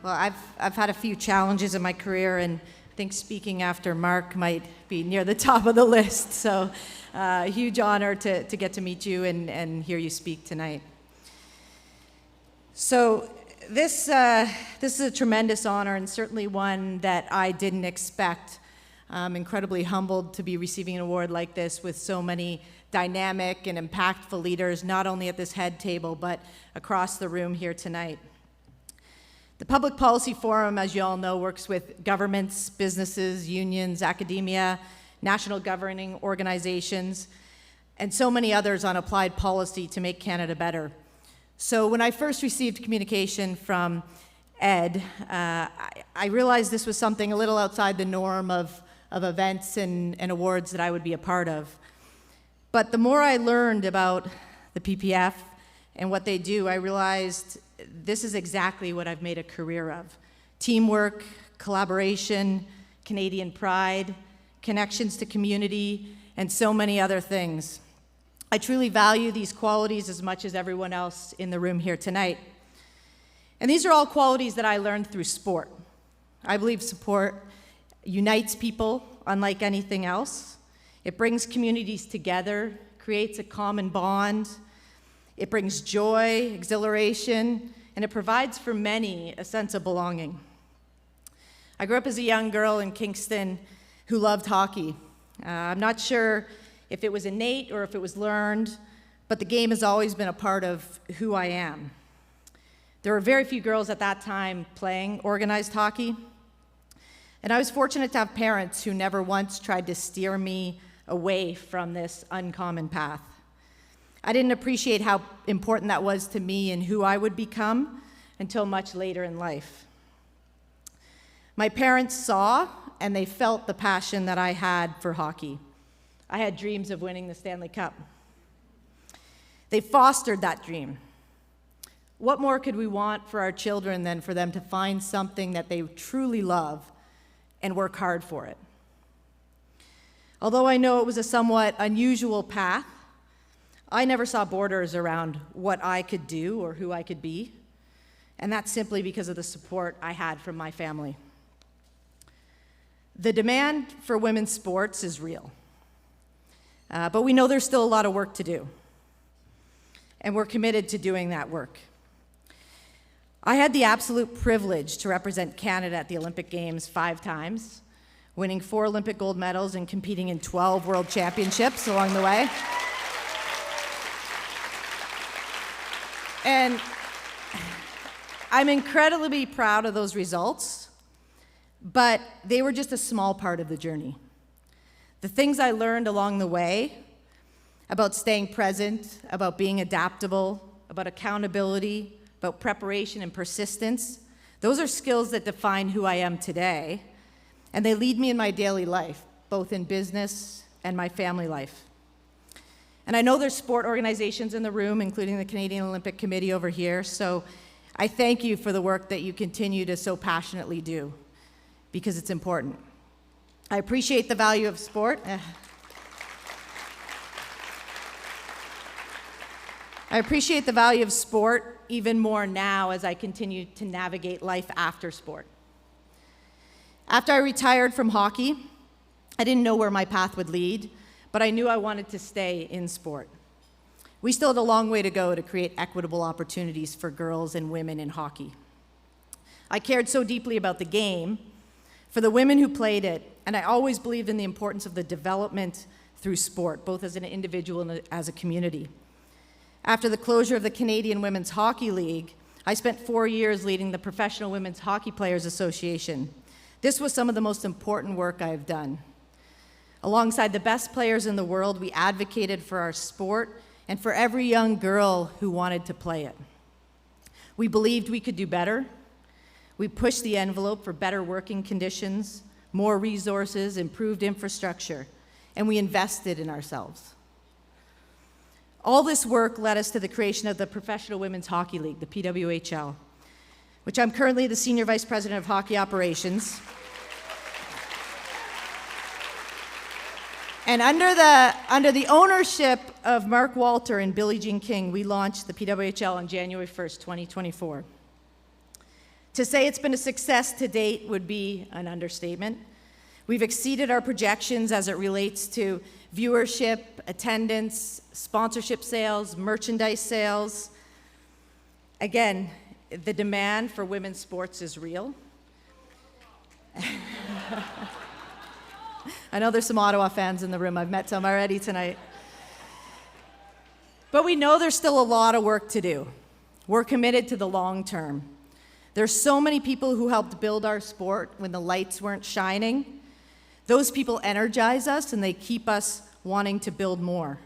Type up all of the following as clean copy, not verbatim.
Well, I've had a few challenges in my career, and I think speaking after Mark might be near the top of the list. So, a huge honor to get to meet you and hear you speak tonight. So, this is a tremendous honor, and certainly one that I didn't expect. I'm incredibly humbled to be receiving an award like this with so many dynamic and impactful leaders, not only at this head table, but across the room here tonight. The Public Policy Forum, as you all know, works with governments, businesses, unions, academia, national governing organizations, and so many others on applied policy to make Canada better. So when I first received communication from Ed, I realized this was something a little outside the norm of events and awards that I would be a part of. But the more I learned about the PPF and what they do, I realized this is exactly what I've made a career of. Teamwork, collaboration, Canadian pride, connections to community, and so many other things. I truly value these qualities as much as everyone else in the room here tonight. And these are all qualities that I learned through sport. I believe sport unites people unlike anything else. It brings communities together, creates a common bond. It brings joy, exhilaration, and it provides for many a sense of belonging. I grew up as a young girl in Kingston who loved hockey. I'm not sure if it was innate or if it was learned, but the game has always been a part of who I am. There were very few girls at that time playing organized hockey, and I was fortunate to have parents who never once tried to steer me away from this uncommon path. I didn't appreciate how important that was to me and who I would become until much later in life. My parents saw and they felt the passion that I had for hockey. I had dreams of winning the Stanley Cup. They fostered that dream. What more could we want for our children than for them to find something that they truly love and work hard for it? Although I know it was a somewhat unusual path, I never saw borders around what I could do or who I could be, and that's simply because of the support I had from my family. The demand for women's sports is real, but we know there's still a lot of work to do, and we're committed to doing that work. I had the absolute privilege to represent Canada at the Olympic Games 5 times, winning 4 Olympic gold medals and competing in 12 world championships along the way. And I'm incredibly proud of those results, but they were just a small part of the journey. The things I learned along the way about staying present, about being adaptable, about accountability, about preparation and persistence, those are skills that define who I am today, and they lead me in my daily life, both in business and my family life. And I know there's sport organizations in the room, including the Canadian Olympic Committee over here, so I thank you for the work that you continue to so passionately do, because it's important. I appreciate the value of sport. I appreciate the value of sport even more now as I continue to navigate life after sport. After I retired from hockey, I didn't know where my path would lead, but I knew I wanted to stay in sport. We still had a long way to go to create equitable opportunities for girls and women in hockey. I cared so deeply about the game, for the women who played it, and I always believed in the importance of the development through sport, both as an individual and as a community. After the closure of the Canadian Women's Hockey League, I spent 4 years leading the Professional Women's Hockey Players Association. This was some of the most important work I have done. Alongside the best players in the world, we advocated for our sport and for every young girl who wanted to play it. We believed we could do better. We pushed the envelope for better working conditions, more resources, improved infrastructure, and we invested in ourselves. All this work led us to the creation of the Professional Women's Hockey League, the PWHL, which I'm currently the Senior Vice President of Hockey Operations. And under the ownership of Mark Walter and Billie Jean King, we launched the PWHL on January 1st, 2024. To say it's been a success to date would be an understatement. We've exceeded our projections as it relates to viewership, attendance, sponsorship sales, merchandise sales. Again, the demand for women's sports is real. I know there's some Ottawa fans in the room. I've met some already tonight. But we know there's still a lot of work to do. We're committed to the long term. There's so many people who helped build our sport when the lights weren't shining. Those people energize us and they keep us wanting to build more.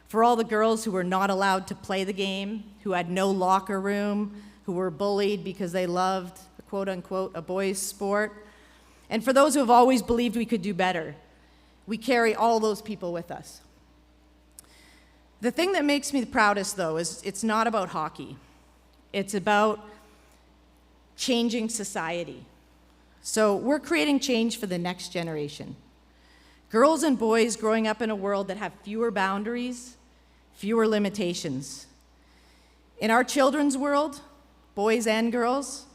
For all the girls who were not allowed to play the game, who had no locker room, who were bullied because they loved, quote unquote, a boys' sport, and for those who have always believed we could do better, we carry all those people with us. The thing that makes me the proudest, though, is it's not about hockey. It's about changing society. So we're creating change for the next generation. Girls and boys growing up in a world that have fewer boundaries, fewer limitations. In our children's world, boys and girls,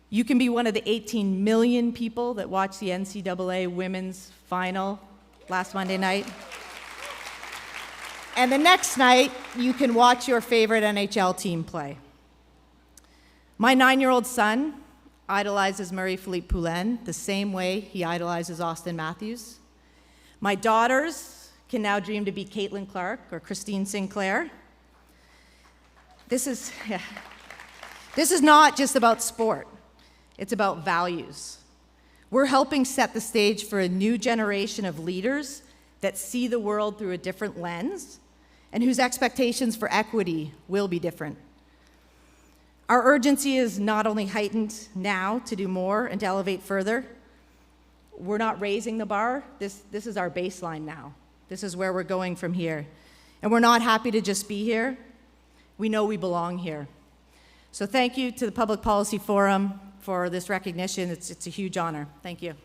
you can be one of the 18 million people that watched the NCAA women's final last Monday night. And the next night, you can watch your favorite NHL team play. My 9-year-old son idolizes Marie-Philippe Poulin the same way he idolizes Austin Matthews. My daughters can now dream to be Caitlin Clark or Christine Sinclair. This is not just about sport. It's about values. We're helping set the stage for a new generation of leaders that see the world through a different lens and whose expectations for equity will be different. Our urgency is not only heightened now to do more and to elevate further. We're not raising the bar. This is our baseline now. This is where we're going from here. And we're not happy to just be here. We know we belong here. So thank you to the Public Policy Forum for this recognition. It's a huge honor. Thank you.